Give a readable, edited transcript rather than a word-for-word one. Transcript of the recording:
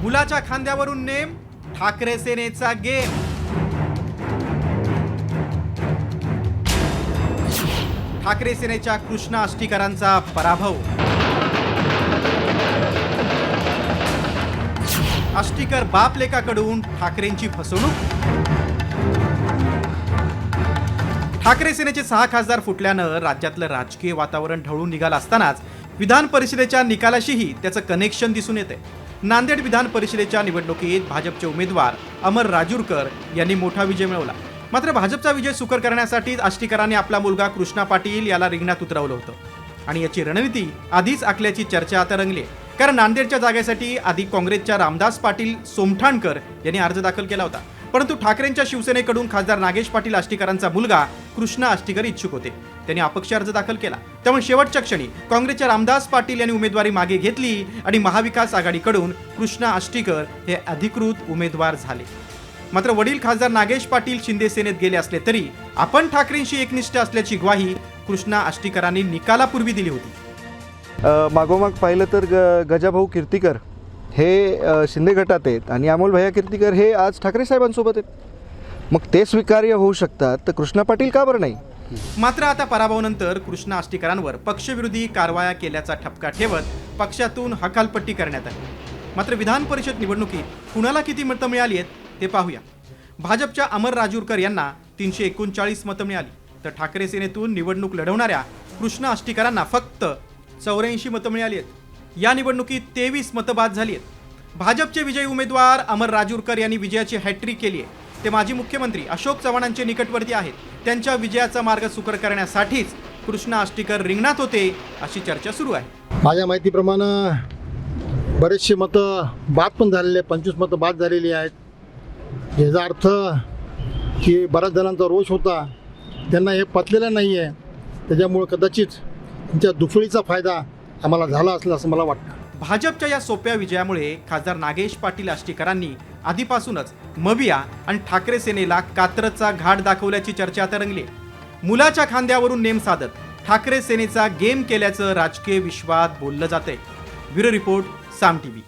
मुलाच्या खांद्यावरून नेम, ठाकरे सेनेचा गेम. ठाकरे सेनेच्या कृष्णा आष्टीकरांचा पराभव. आष्टीकर बाप लेकाकडून ठाकरेंची फसवणूक. ठाकरे सेनेचे 6 खासदार फुटल्यानं राज्यातलं राजकीय वातावरण ढवळून निघालं असतानाच विधान परिषदेच्या निकालाशीही त्याचं कनेक्शन दिसून येते. नांदेड विधान परिषदेच्या निवडणुकीत भाजपचे उमेदवार अमर राजूरकर यांनी मोठा विजय मिळवला. मात्र भाजपचा विजय सुकर करण्यासाठी आष्टीकरांनी आपला मुलगा कृष्णा पाटील याला रिंगणात उतरवलं होतं आणि याची रणनीती आधीच आखल्याची चर्चा आता रंगली. कारण नांदेडच्या जागेसाठी आधी काँग्रेसच्या रामदास पाटील सोमठाणकर यांनी अर्ज दाखल केला होता, परंतु ठाकरेंच्या शिवसेनेकडून खासदार नागेश पाटील आष्टीकरांचा मुलगा कृष्णा आष्टीकर इच्छुक होते. त्यांनी अपक्ष अर्ज दाखल केला. त्यामुळे शेवटच्या क्षणी काँग्रेसच्या रामदास पाटील यांनी उमेदवारी मागे घेतली आणि महाविकास आघाडीकडून कृष्णा आष्टीकर हे अधिकृत उमेदवार झाले. मात्र वडील खासदार नागेश पाटील शिंदे सेनेत गेले असले तरी आपण ठाकरेंशी एकनिष्ठ असल्याची ग्वाही कृष्णा आष्टीकरांनी निकालापूर्वी दिली होती. मागोमाग पाहिलं तर गजाभाऊ कीर्तीकर हे शिंदे गटात आहेत आणि अमोल भैया कीर्तीकर हे आज ठाकरे साहेबांसोबत आहेत. मग ते स्वीकार्य होऊ शकतात तर कृष्णा पाटील का बरं नाही? मात्र आता पराभवानंतर कृष्णा आष्टीकरांवर पक्षविरोधी कारवाया केल्याचा ठपका ठेवत पक्षातून हकालपट्टी करण्यात आली. मात्र विधान परिषद निवडणुकीत कुणाला किती मतं मिळाली आहेत ते पाहूया. भाजपच्या अमर राजूरकर यांना 339 मतं मिळाली, तर ठाकरे सेनेतून निवडणूक लढवणाऱ्या कृष्णा आष्टीकरांना फक्त 84 मतं मिळाली आहेत. या निवडणुकीत 23 मतं बाद झाली आहेत. भाजपचे विजयी उमेदवार अमर राजूरकर यांनी विजयाची हॅट्रिक केली आहे. ते माजी मुख्यमंत्री अशोक चव्हाणांचे निकटवर्ती आहेत. त्यांच्या विजयाचा मार्ग सुकर करण्यासाठीच कृष्णा आष्टीकर रिंगणात होते अशी चर्चा सुरू आहे. माझ्या माहितीप्रमाणे बरेचसे मतं बाद पण झालेले, 25 मतं बाद झालेली आहेत. याचा अर्थ की बऱ्याच जणांचा रोष होता, त्यांना हे पचलेला नाही आहे. त्याच्यामुळे कदाचित त्यांच्या दुफळीचा फायदा आम्हाला झाला असला असं मला वाटतं. भाजपच्या या सोप्या विजयामुळे खासदार नागेश पाटील आष्टीकरांनी आधीपासूनच मबिया आणि ठाकरे सेनेला कात्रचा घाट दाखवल्याची चर्चा आता रंगली. मुलाच्या खांद्यावरून नेम साधत ठाकरे सेनेचा गेम केल्याचं राजकीय विश्वात बोललं जातंय. ब्युरो रिपोर्ट, साम टीव्ही.